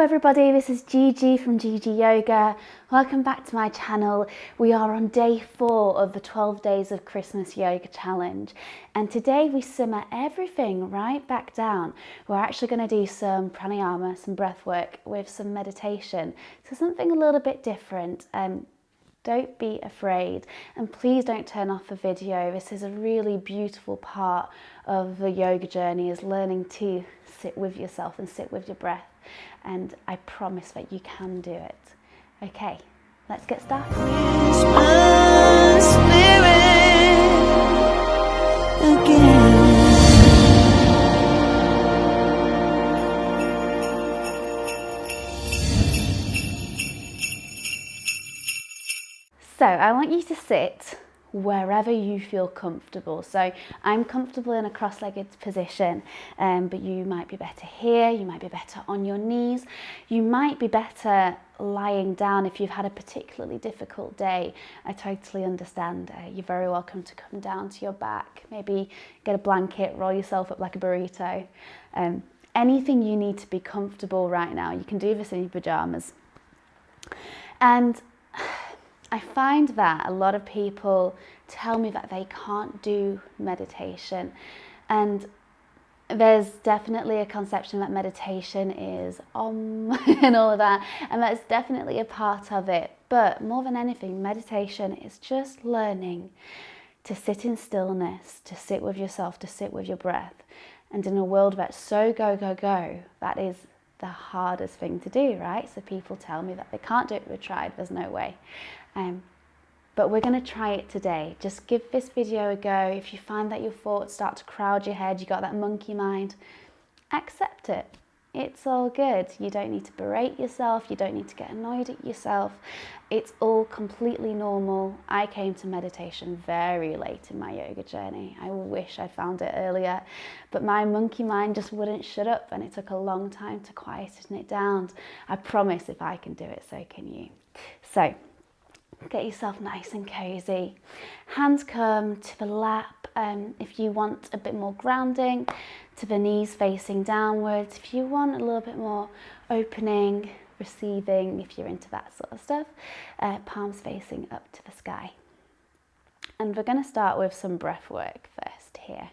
everybody, this is Gigi from Gigi Yoga. Welcome back to my channel. We are on day 4 of the 12 days of Christmas Yoga Challenge, and today we simmer everything right back down. We're actually going to do some pranayama, some breath work with some meditation, so something a little bit different. Don't be afraid, and please don't turn off the video. This is a really beautiful part of the yoga journey, is learning to sit with yourself and sit with your breath, and I promise that you can do it. Okay, let's get started. So I want you to sit wherever you feel comfortable. So I'm comfortable in a cross-legged position, but you might be better here, you might be better on your knees, you might be better lying down if you've had a particularly difficult day. I totally understand. You're very welcome to come down to your back, maybe get a blanket, roll yourself up like a burrito. Anything you need to be comfortable right now. You can do this in your pajamas. And I find that a lot of people tell me that they can't do meditation, and there's definitely a conception that meditation is and all of that, and that's definitely a part of it. But more than anything, meditation is just learning to sit in stillness, to sit with yourself, to sit with your breath. And in a world that's so go, go, go, that is the hardest thing to do, right? So people tell me that they can't do it. We've tried, there's no way. But we're going to try it today. Just give this video a go. If you find that your thoughts start to crowd your head, you got that monkey mind, accept it. It's all good. You don't need to berate yourself. You don't need to get annoyed at yourself. It's all completely normal. I came to meditation very late in my yoga journey. I wish I'd found it earlier, but my monkey mind just wouldn't shut up, and it took a long time to quieten it down. I promise if I can do it, so can you. So get yourself nice and cozy. Hands come to the lap. If you want a bit more grounding, to the knees facing downwards. If you want a little bit more opening, receiving, if you're into that sort of stuff, palms facing up to the sky. And we're going to start with some breath work first here.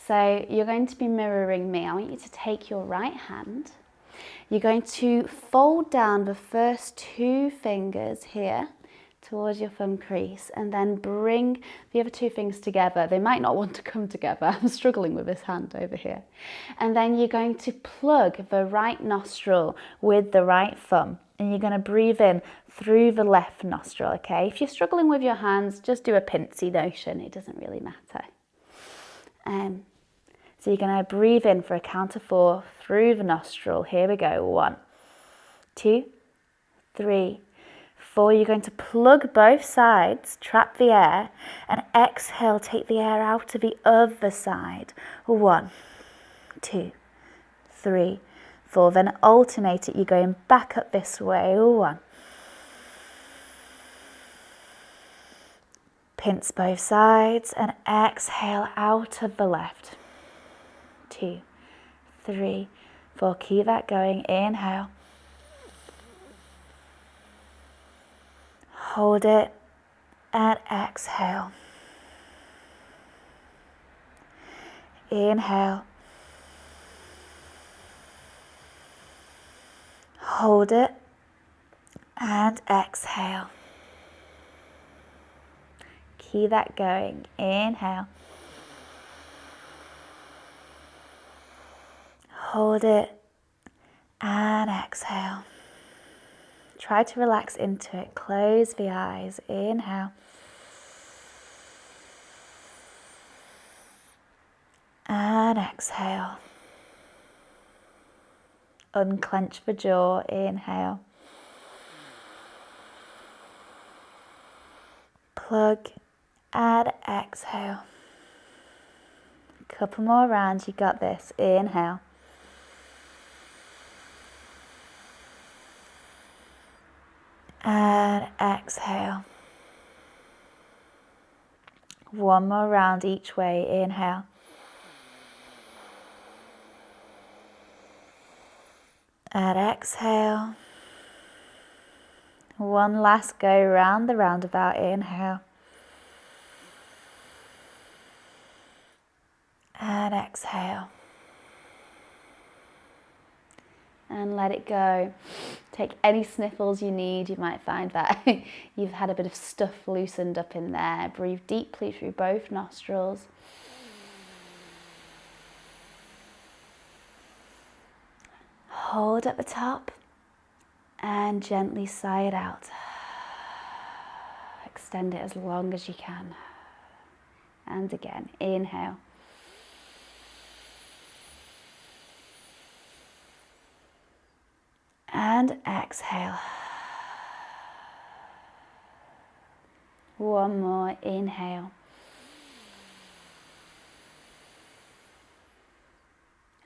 So you're going to be mirroring me. I want you to take your right hand. You're going to fold down the first 2 fingers here towards your thumb crease, and then bring the other 2 fingers together. They might not want to come together. I'm struggling with this hand over here. And then you're going to plug the right nostril with the right thumb, and you're going to breathe in through the left nostril, okay? If you're struggling with your hands, just do a pincy motion. It doesn't really matter. So you're going to breathe in for a count of 4 through the nostril. Here we go. 1, 2, 3, 4. You're going to plug both sides, trap the air, and exhale, take the air out to the other side. 1, 2, 3, 4. Then alternate it. You're going back up this way. 1. Pinch both sides and exhale out of the left. 2, 3, 4. Keep that going. Inhale. Hold it and exhale. Inhale. Hold it and exhale. Keep that going. Inhale. Hold it and exhale. Try to relax into it. Close the eyes. Inhale. And exhale. Unclench the jaw. Inhale. Plug and exhale. Couple more rounds. You got this. Inhale. And exhale. 1 more round each way. Inhale. And exhale. One last go round the roundabout. Inhale. And exhale. And let it go. Take any sniffles you need. You might find that you've had a bit of stuff loosened up in there. Breathe deeply through both nostrils. Hold at the top and gently sigh it out. Extend it as long as you can. And again, inhale. And exhale. One more, inhale.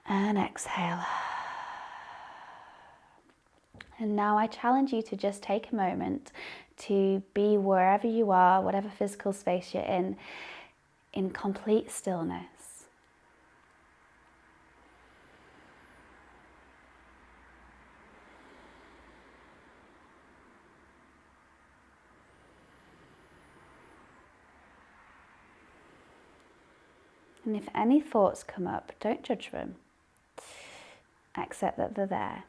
And exhale. And now I challenge you to just take a moment to be wherever you are, whatever physical space you're in complete stillness. And if any thoughts come up, don't judge them. Accept that they're there.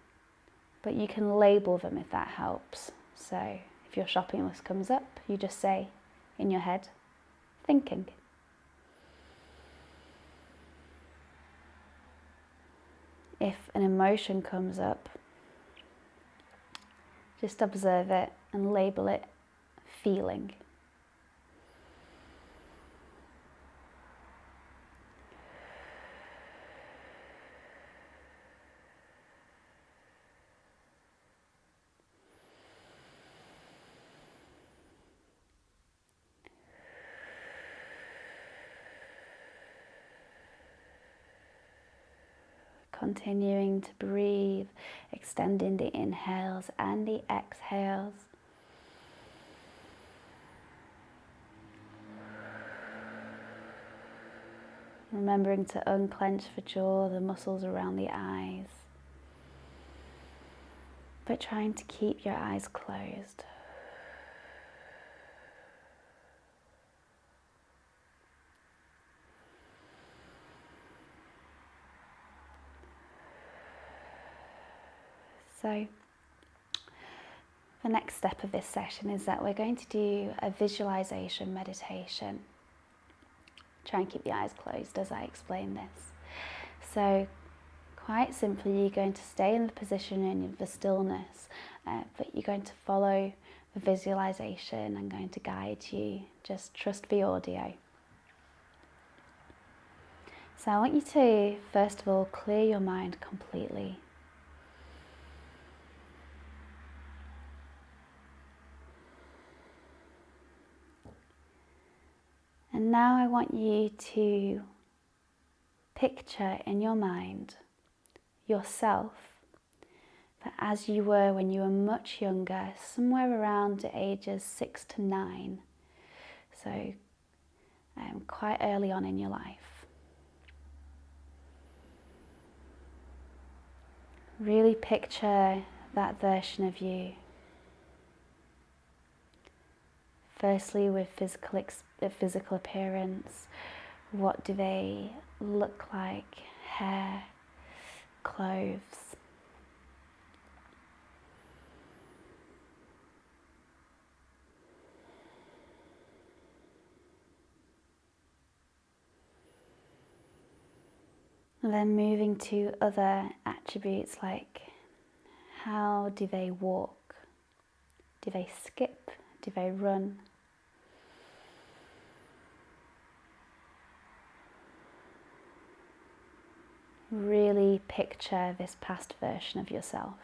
But you can label them if that helps. So if your shopping list comes up, you just say in your head, thinking. If an emotion comes up, just observe it and label it feeling. Continuing to breathe, extending the inhales and the exhales. Remembering to unclench the jaw, the muscles around the eyes, but trying to keep your eyes closed. So the next step of this session is that we're going to do a visualization meditation. Try and keep the eyes closed as I explain this. So quite simply, you're going to stay in the position in the stillness, but you're going to follow the visualization. I'm going to guide you. Just trust the audio. So I want you to, first of all, clear your mind completely. And now I want you to picture in your mind yourself but as you were when you were much younger, somewhere around the ages 6 to 9, so quite early on in your life. Really picture that version of you. Firstly, with physical appearance, what do they look like? Hair, clothes. And then moving to other attributes like how do they walk? Do they skip? Do they run? Really picture this past version of yourself.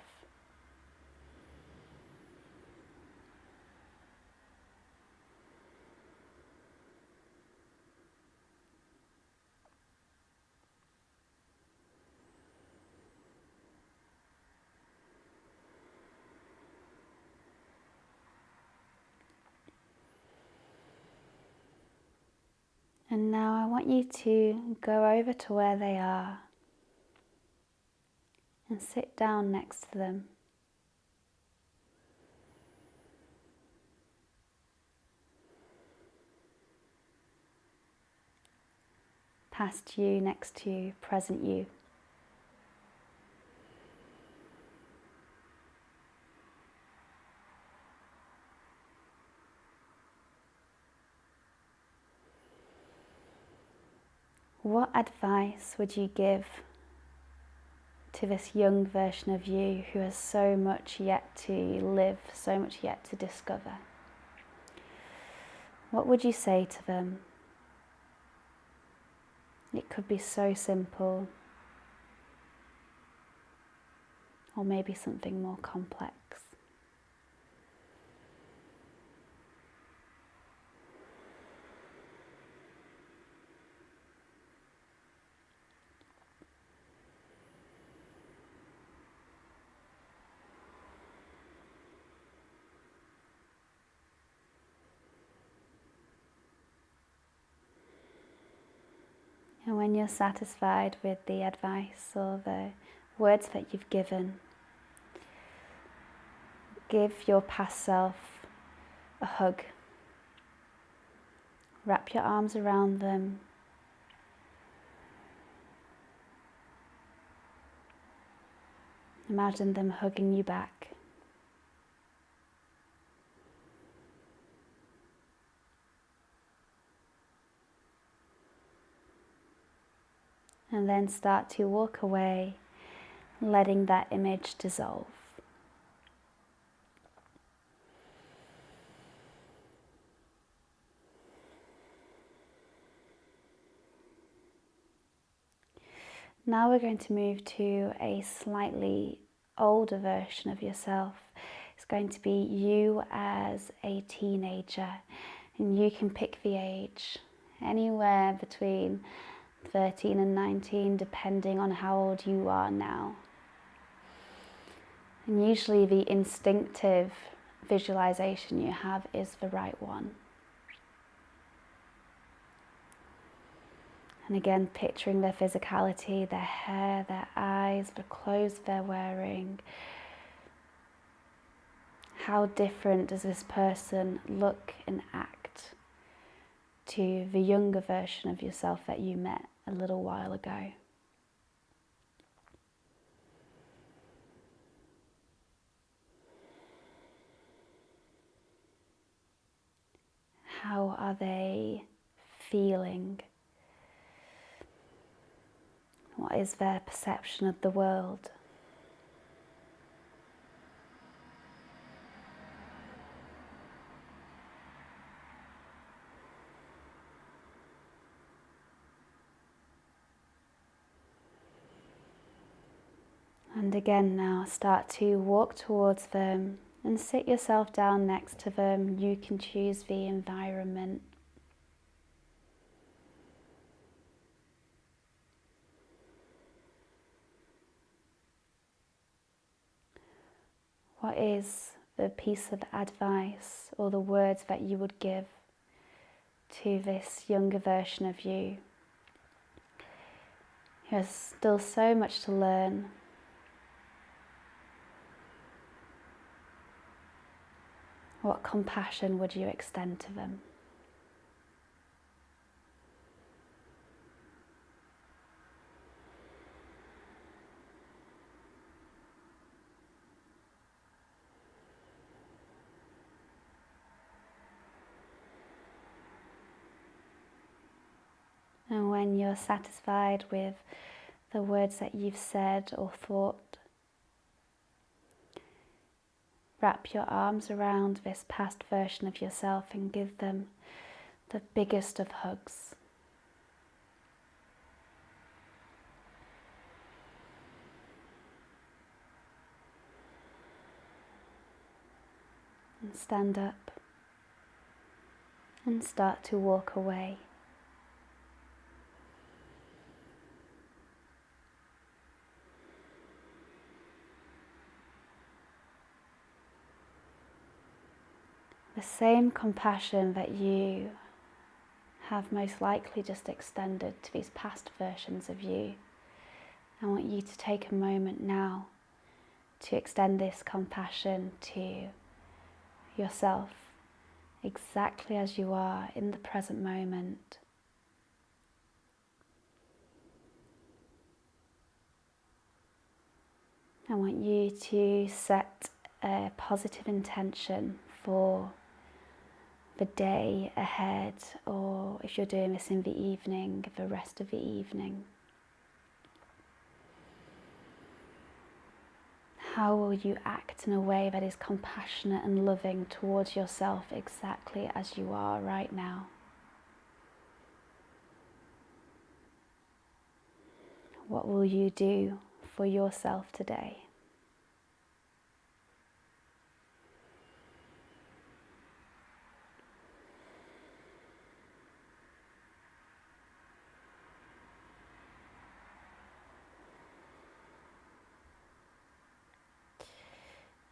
And now I want you to go over to where they are and sit down next to them. Past you, next to you, present you. What advice would you give to this young version of you who has so much yet to live, so much yet to discover? What would you say to them? It could be so simple, or maybe something more complex. And when you're satisfied with the advice or the words that you've given, give your past self a hug. Wrap your arms around them. Imagine them hugging you back. And then start to walk away, letting that image dissolve. Now we're going to move to a slightly older version of yourself. It's going to be you as a teenager, and you can pick the age, anywhere between 13 and 19, depending on how old you are now. And usually the instinctive visualization you have is the right one. And again, picturing their physicality, their hair, their eyes, the clothes they're wearing. How different does this person look and act to the younger version of yourself that you met a little while ago? How are they feeling? What is their perception of the world? And again now, start to walk towards them and sit yourself down next to them. You can choose the environment. What is the piece of advice or the words that you would give to this younger version of you who has still so much to learn? What compassion would you extend to them? And when you're satisfied with the words that you've said or thought, wrap your arms around this past version of yourself and give them the biggest of hugs. And stand up and start to walk away. The same compassion that you have most likely just extended to these past versions of you, I want you to take a moment now to extend this compassion to yourself, exactly as you are in the present moment. I want you to set a positive intention for the day ahead, or if you're doing this in the evening, the rest of the evening. How will you act in a way that is compassionate and loving towards yourself exactly as you are right now? What will you do for yourself today?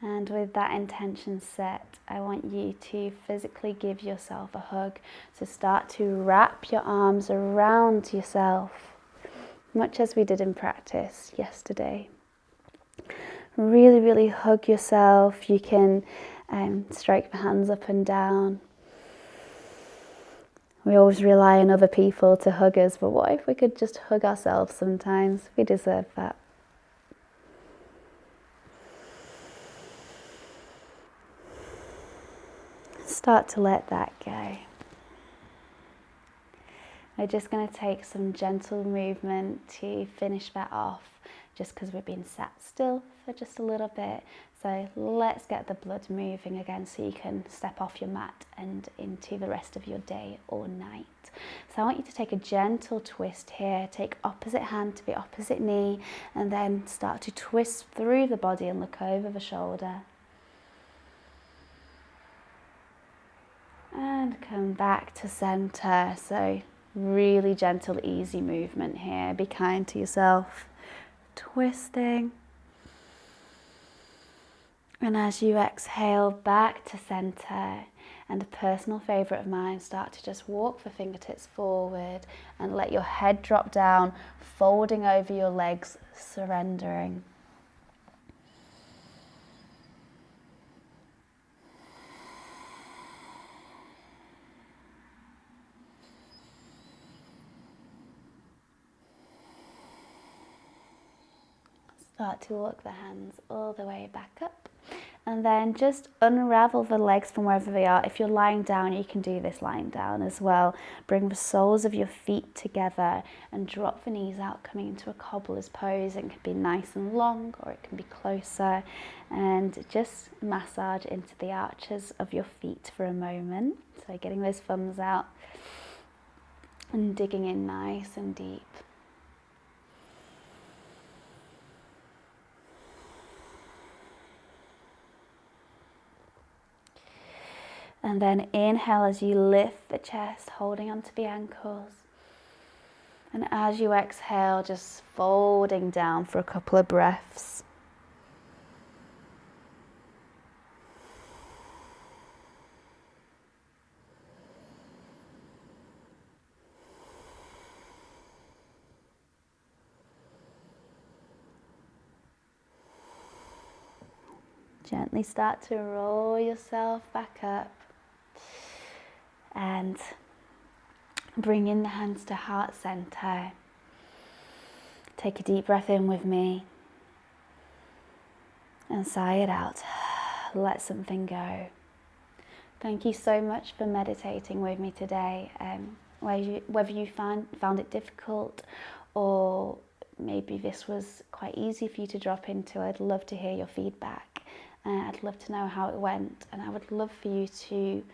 And with that intention set, I want you to physically give yourself a hug. So start to wrap your arms around yourself, much as we did in practice yesterday. Really, really hug yourself. You can stroke the hands up and down. We always rely on other people to hug us, but what if we could just hug ourselves sometimes? We deserve that. Start to let that go. We're just going to take some gentle movement to finish that off, just because we've been sat still for just a little bit. So let's get the blood moving again so you can step off your mat and into the rest of your day or night. So I want you to take a gentle twist here. Take opposite hand to the opposite knee and then start to twist through the body and look over the shoulder. And come back to center. So really gentle, easy movement here. Be kind to yourself. Twisting. And as you exhale back to center, and a personal favorite of mine, start to just walk the fingertips forward and let your head drop down, folding over your legs, surrendering. Start to walk the hands all the way back up, and then just unravel the legs from wherever they are. If you're lying down, you can do this lying down as well. Bring the soles of your feet together and drop the knees out, coming into a cobbler's pose. It can be nice and long, or it can be closer, and just massage into the arches of your feet for a moment. So getting those thumbs out and digging in nice and deep. And then inhale as you lift the chest, holding onto the ankles. And as you exhale, just folding down for a couple of breaths. Gently start to roll yourself back up. And bring in the hands to heart center. Take a deep breath in with me. And sigh it out. Let something go. Thank you so much for meditating with me today. Whether you found it difficult or maybe this was quite easy for you to drop into, I'd love to hear your feedback. I'd love to know how it went, and I would love for you to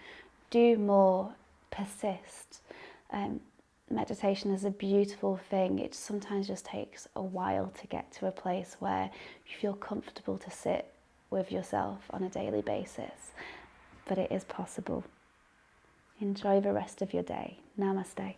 do more, persist. Meditation is a beautiful thing. It sometimes just takes a while to get to a place where you feel comfortable to sit with yourself on a daily basis, but it is possible. Enjoy the rest of your day. Namaste.